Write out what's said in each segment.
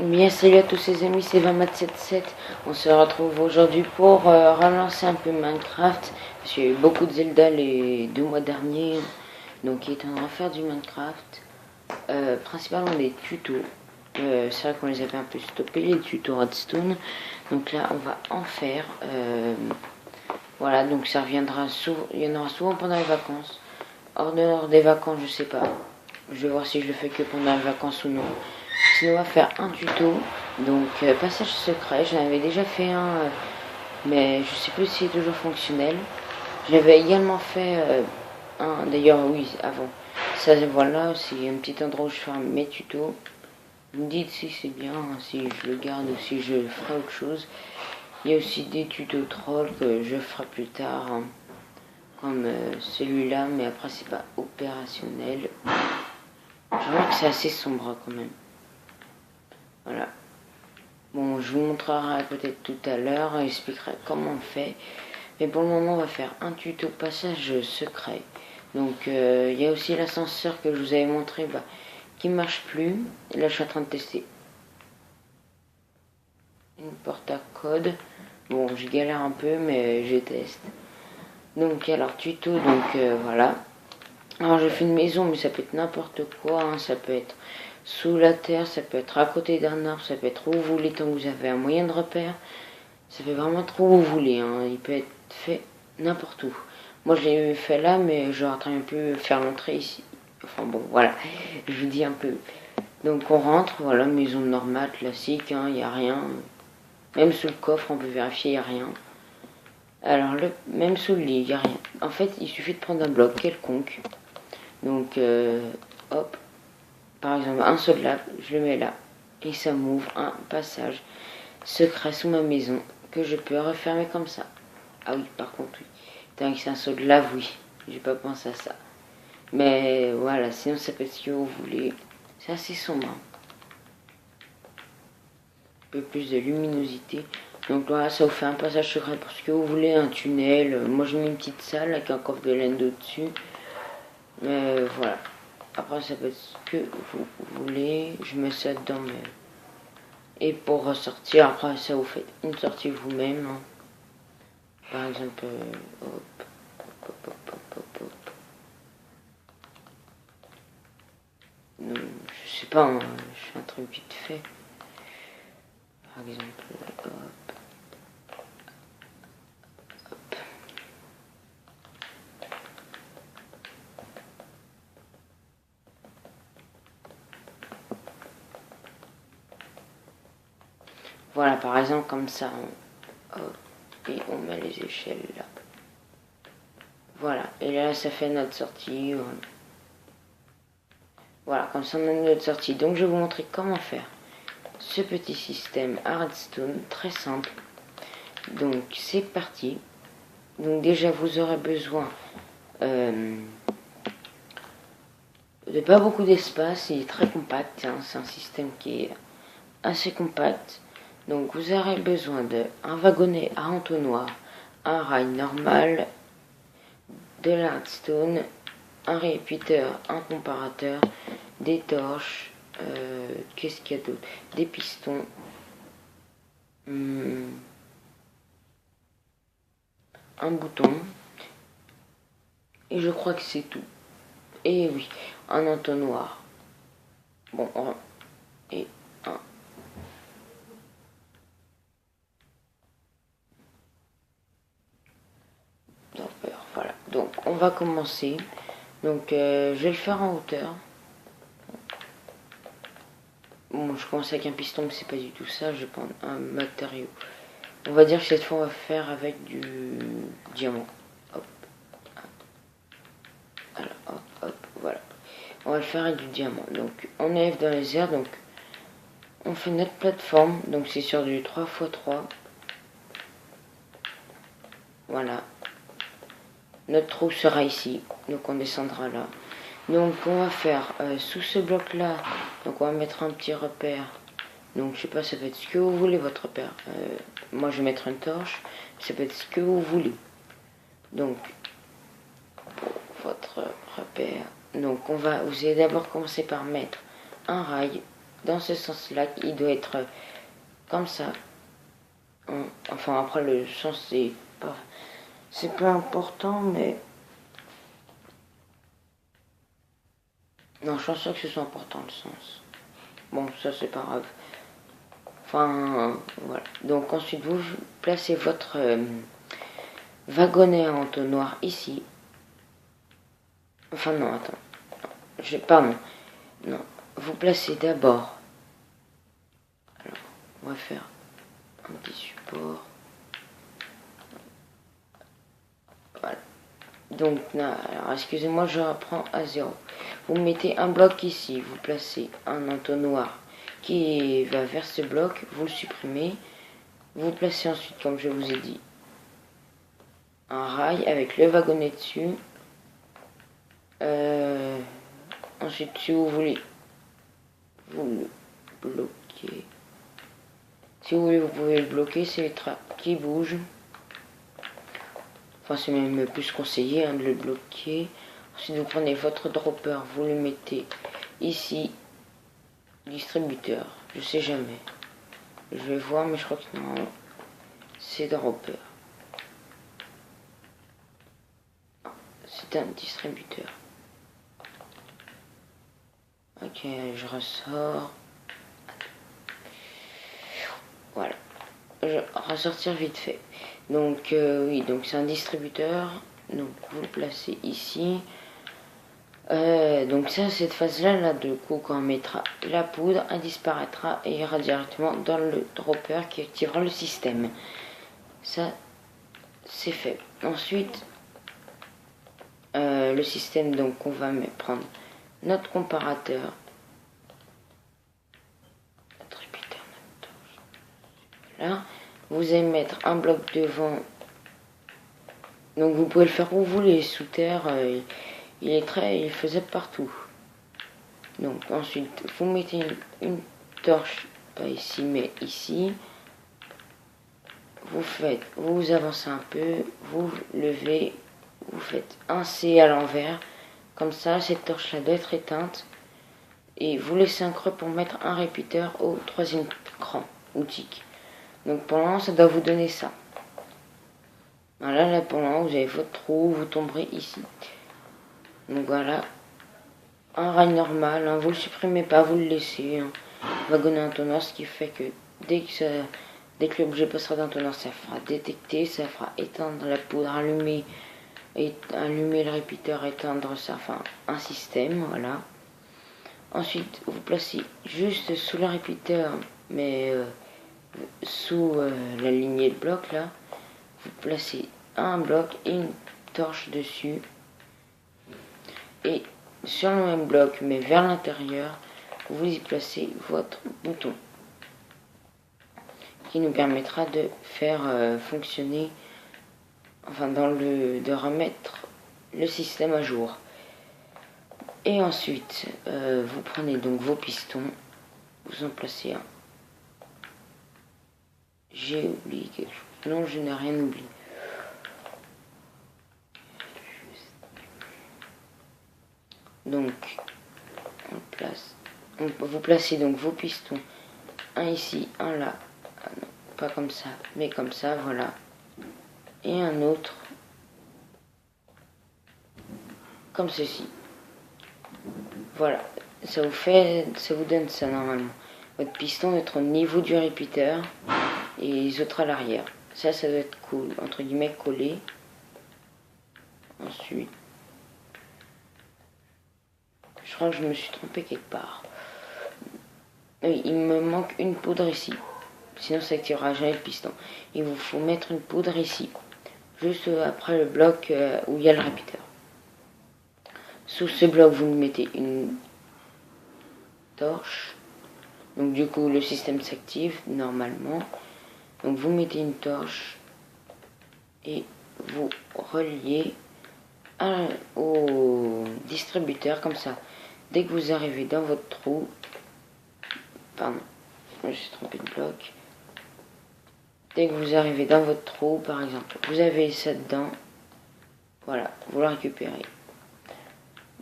Bien, salut à tous les amis, c'est 20mat77. On se retrouve aujourd'hui pour relancer un peu Minecraft. Parce qu'il y a eu beaucoup de Zelda les 2 mois derniers. Donc il est en train de faire du Minecraft. Principalement des tutos. C'est vrai qu'on les avait un peu stoppés, les tutos Redstone. Donc là, on va en faire. Voilà, donc ça reviendra souvent. Il y en aura souvent pendant les vacances. Hors dehors des vacances, je sais pas. Je vais voir si je le fais que pendant les vacances ou non. Sinon, on va faire un tuto. Donc, passage secret. J'en avais déjà fait un, mais je sais plus s'il est toujours fonctionnel. J'avais également fait un, d'ailleurs, oui, avant. Ça, voilà, c'est un petit endroit où je fais mes tutos. Vous me dites si c'est bien, si je le garde ou si je ferai autre chose. Il y a aussi des tutos trolls que je ferai plus tard, hein, comme celui-là, mais après, c'est pas opérationnel. Je vois que c'est assez sombre quand même. Voilà. Bon, je vous montrerai peut-être tout à l'heure, j'expliquerai comment on fait. Mais pour le moment, on va faire un tuto passage secret. Donc, il y a aussi l'ascenseur que je vous avais montré, qui marche plus. Et là, je suis en train de tester. Une porte à code. Bon, je galère un peu, mais je teste. Donc, alors, tuto, donc voilà. Alors, je fais une maison, mais ça peut être n'importe quoi, hein. Ça peut être sous la terre, ça peut être à côté d'un arbre, ça peut être où vous voulez, tant que vous avez un moyen de repère. Ça fait vraiment trop où vous voulez, hein. Il peut être fait n'importe où. Moi, je l'ai fait là, mais j'aurais très bien pu faire l'entrée ici. Enfin bon, voilà, je vous dis un peu. Donc on rentre, voilà, maison normale, classique, il n'y a rien. Même sous le coffre, on peut vérifier, il n'y a rien. Alors, même sous le lit, il n'y a rien. En fait, il suffit de prendre un bloc quelconque. Donc, hop, par exemple, un seau de lave, je le mets là. Et ça m'ouvre un passage secret sous ma maison que je peux refermer comme ça. Ah oui, par contre, oui. Tant que c'est un seau de lave, oui. J'ai pas pensé à ça. Mais voilà, sinon ça peut être ce que vous voulez. C'est assez sombre. Un peu plus de luminosité. Donc voilà, ça vous fait un passage secret pour ce que vous voulez, un tunnel. Moi j'ai mis une petite salle avec un coffre de laine dessus. Mais voilà. Après ça peut être ce que vous voulez. Je mets ça dedans. Mais... Et pour ressortir, après ça vous faites une sortie vous-même, hein. Par exemple, hop, hop, hop, hop, hop, hop. Non, je sais pas, hein, je fais un truc vite fait. Par exemple, hop, hop. Voilà, par exemple, comme ça, hop, et on met les échelles là. Voilà, et là, ça fait notre sortie. Voilà, comme ça, on a notre sortie. Donc, je vais vous montrer comment faire ce petit système à redstone, très simple. Donc, c'est parti. Donc, déjà, vous aurez besoin de pas beaucoup d'espace. Il est très compact, hein. C'est un système qui est assez compact. Donc, vous aurez besoin d'un wagonnet à entonnoir, un rail normal, de la redstone, un répéteur, un comparateur, des torches, qu'est-ce qu'il y a d'autre, des pistons, un bouton, et je crois que c'est tout. Et oui, un entonnoir. Bon, et un. Voilà, donc on va commencer. Donc je vais le faire en hauteur. Bon, je commence avec un piston, mais c'est pas du tout ça. Je vais prendre un matériau. On va dire que cette fois, on va faire avec du diamant. Hop. Alors, hop, hop, voilà. On va le faire avec du diamant. Donc, on arrive dans les airs. Donc, on fait notre plateforme. Donc, c'est sur du 3x3. Voilà. Notre trou sera ici. Donc, on descendra là. Donc, on va faire sous ce bloc-là. Donc, on va mettre un petit repère. Donc, je sais pas, ça peut être ce que vous voulez, votre repère. Moi, je vais mettre une torche. Ça peut être ce que vous voulez. Donc, pour votre repère. Donc, vous allez d'abord commencer par mettre un rail. dans ce sens-là, il doit être comme ça. Enfin, après, le sens, c'est pas important, mais... Non, je pense pas que ce soit important, le sens. Bon, ça, c'est pas grave. Enfin, voilà. Donc, ensuite, vous placez votre wagonnet à entonnoir ici. Enfin, non, attends. Pardon. Non. Vous placez d'abord... Alors, on va faire un petit support. Voilà. Donc, alors, excusez-moi, je reprends à 0. Vous mettez un bloc ici. Vous placez un entonnoir qui va vers ce bloc. Vous le supprimez. Vous placez ensuite, comme je vous ai dit, un rail avec le wagonnet dessus. Ensuite, si vous voulez, vous le bloquez. Si vous voulez, vous pouvez le bloquer. C'est les trains qui bougent. Enfin, c'est même plus conseillé de le bloquer. Ensuite, vous prenez votre dropper, vous le mettez ici. Distributeur, je sais jamais. Je vais voir, mais je crois que non. C'est dropper. C'est un distributeur. Ok, je ressors. Voilà. Je vais ressortir vite fait. Donc, oui, donc c'est un distributeur. Donc, vous le placez ici. Donc ça, cette phase-là, là, de coup, quand on mettra la poudre, elle disparaîtra et ira directement dans le dropper qui activera le système. Ça, c'est fait. Ensuite, le système, donc on va prendre notre comparateur. Notre répéteur, voilà. Vous allez mettre un bloc devant. Donc vous pouvez le faire où vous voulez, sous terre. Il est faisable partout. Donc ensuite, vous mettez une torche, pas ici, mais ici. Vous avancez un peu, vous levez, vous faites un C à l'envers. Comme ça, cette torche-là doit être éteinte. Et vous laissez un creux pour mettre un répéteur au 3e cran, ou tic. Donc pour l'instant, ça doit vous donner ça. Voilà, là pour l'instant, vous avez votre trou, vous tomberez ici. Donc voilà, un rail normal, hein, vous le supprimez pas, vous le laissez. Hein. Wagonnet entonnoir, ce qui fait que dès que l'objet passera d'entonnoir, ça fera détecter, ça fera éteindre la poudre, allumer le répéteur, éteindre ça, enfin un système, voilà. Ensuite, vous placez juste sous le répéteur, mais sous la lignée de bloc là, vous placez un bloc et une torche dessus. Et sur le même bloc, mais vers l'intérieur, vous y placez votre bouton qui nous permettra de faire fonctionner, enfin de remettre le système à jour. Et ensuite, vous prenez donc vos pistons, vous en placez un. J'ai oublié quelque chose. Non, je n'ai rien oublié. Donc, vous placez donc vos pistons, un ici, un là, ah non, pas comme ça, mais comme ça, voilà, et un autre, comme ceci. Voilà, ça vous donne ça normalement. Votre piston doit être au niveau du répéteur et les autres à l'arrière. Ça doit être cool, entre guillemets collé. Ensuite, je crois que je me suis trompé quelque part. Oui, il me manque une poudre ici. Sinon, ça n'activera jamais le piston. Il vous faut mettre une poudre ici. Juste après le bloc où il y a le répéteur. Sous ce bloc, vous mettez une torche. Donc du coup, le système s'active normalement. Donc vous mettez une torche et vous reliez au distributeur comme ça. Dès que vous arrivez dans votre trou, pardon, je me suis trompé de bloc. Dès que vous arrivez dans votre trou, par exemple, vous avez ça dedans. Voilà, vous le récupérez.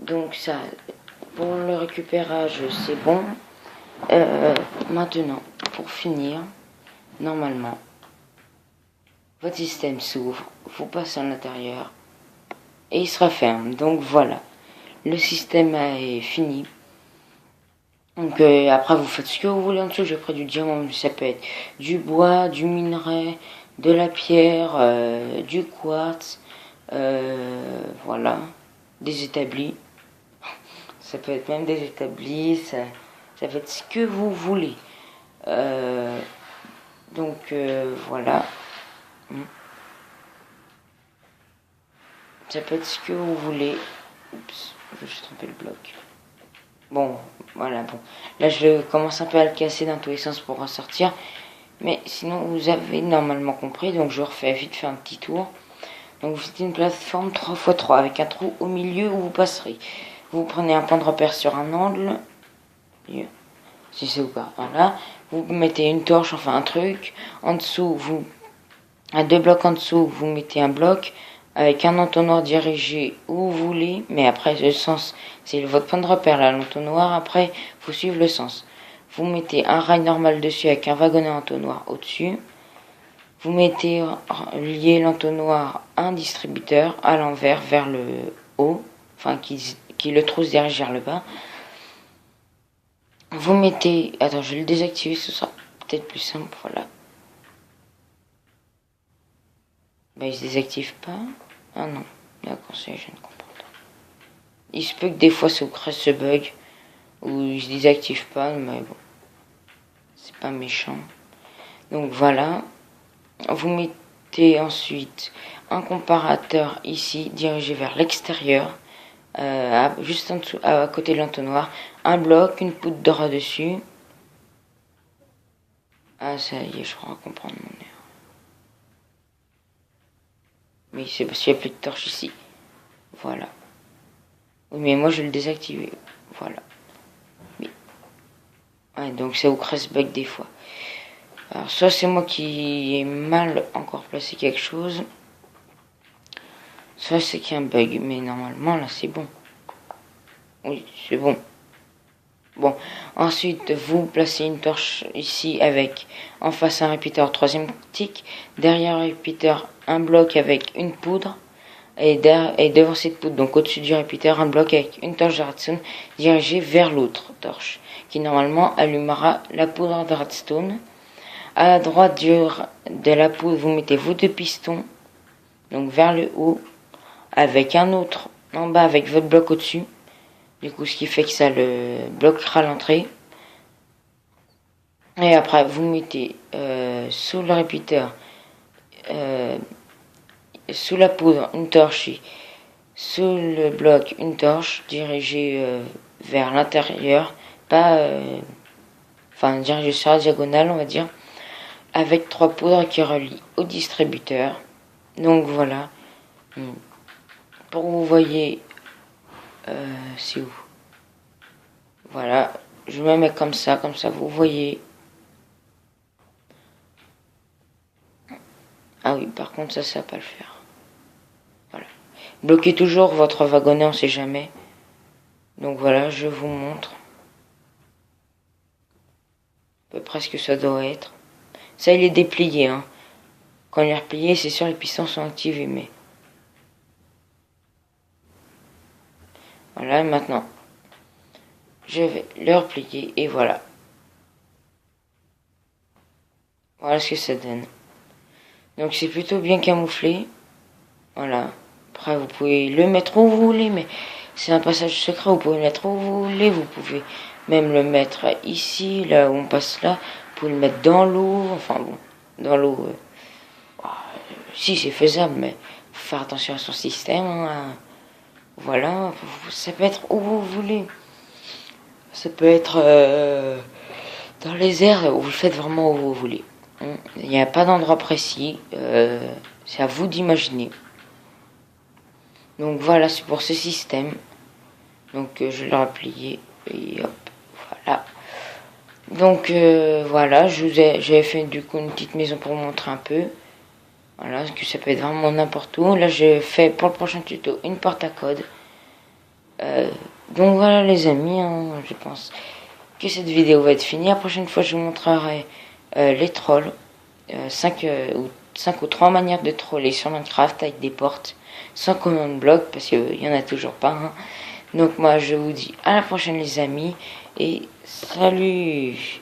Donc ça, pour le récupérage, c'est bon. Maintenant, pour finir, normalement, votre système s'ouvre, vous passez à l'intérieur et il se referme. Donc voilà, le système est fini. Donc après vous faites ce que vous voulez en dessous. J'ai pris du diamant, ça peut être du bois, du minerai, de la pierre, du quartz, voilà, des établis. Ça peut être même des établis, ça peut être ce que vous voulez. Donc voilà. Ça peut être ce que vous voulez. Oups, je vais tromper le bloc. Bon, voilà, bon. Là, je commence un peu à le casser dans tous les sens pour ressortir. Mais sinon, vous avez normalement compris. Donc, je refais vite fait un petit tour. Donc, vous faites une plateforme 3x3 avec un trou au milieu où vous passerez. Vous prenez un point de repère sur un angle. Si c'est ou pas. Voilà. Vous mettez une torche, enfin un truc. En dessous, à 2 blocs en dessous, vous mettez un bloc avec un entonnoir dirigé où vous voulez, mais après le sens, c'est votre point de repère là, l'entonnoir, après il faut suivre le sens. Vous mettez un rail normal dessus avec un wagonnet entonnoir au-dessus. Vous mettez lié l'entonnoir à un distributeur à l'envers vers le haut, enfin qui le trou se dirige vers le bas. Vous mettez, attends, je vais le désactiver, ce sera peut-être plus simple, voilà. Bah, il se désactive pas. Ah non, d'accord, je viens de comprendre. Il se peut que des fois ça vous crée ce bug où il se désactive pas, mais bon, c'est pas méchant. Donc voilà, vous mettez ensuite un comparateur ici dirigé vers l'extérieur, juste en dessous, à côté de l'entonnoir, un bloc, une poudre d'or dessus. Ah ça y est, je crois comprendre mon erreur. Mais c'est parce qu'il n'y a plus de torche ici. Voilà. Oui, mais moi je vais le désactiver. Voilà. Mais... ouais, donc ça vous crée ce bug des fois. Alors soit c'est moi qui ai mal encore placé quelque chose. Soit c'est qu'il y a un bug. Mais normalement là c'est bon. Oui, c'est bon. Bon, ensuite vous placez une torche ici avec en face un répéteur troisième tic, derrière un répéteur un bloc avec une poudre et devant cette poudre, donc au-dessus du répéteur, un bloc avec une torche de redstone dirigée vers l'autre torche qui normalement allumera la poudre de redstone. À la droite de la poudre, vous mettez vos 2 pistons, donc vers le haut, avec un autre en bas avec votre bloc au-dessus. Du coup, ce qui fait que ça le bloquera l'entrée. Et après, vous mettez sous le répéteur, sous la poudre, une torche. Et sous le bloc, une torche dirigée vers l'intérieur. Enfin, dirigée sur la diagonale, on va dire. Avec 3 poudres qui relient au distributeur. Donc voilà. Pour que vous voyez... c'est où? Voilà, je me mets comme ça vous voyez. Ah oui, par contre ça va pas le faire. Voilà. Bloquez toujours votre wagonnet, on sait jamais. Donc voilà, je vous montre. À peu près ce que ça doit être. Ça il est déplié, hein. Quand il est replié, c'est sûr les pistons sont activés, mais... voilà, maintenant... je vais le replier et voilà. Voilà ce que ça donne. Donc c'est plutôt bien camouflé. Voilà. Après vous pouvez le mettre où vous voulez, mais c'est un passage secret, vous pouvez le mettre où vous voulez. Vous pouvez même le mettre ici, là où on passe là. Vous pouvez le mettre dans l'eau. Enfin bon, dans l'eau. Si c'est faisable, mais faut faire attention à son système. Hein. Voilà. Ça peut être où vous voulez. Ça peut être dans les airs, vous le faites vraiment où vous voulez. Il n'y a pas d'endroit précis, c'est à vous d'imaginer. Donc voilà, c'est pour ce système. Donc je l'ai replié et hop, voilà. Donc voilà, j'avais fait du coup une petite maison pour vous montrer un peu. Voilà, que ça peut être vraiment n'importe où. Là, j'ai fait pour le prochain tuto une porte à code. Donc voilà les amis, hein, je pense que cette vidéo va être finie. La prochaine fois, je vous montrerai les trolls. 5 ou 3 manières de troller sur Minecraft avec des portes sans commande bloc, parce qu'il n'y en a toujours pas. Hein. Donc moi, je vous dis à la prochaine les amis, et salut!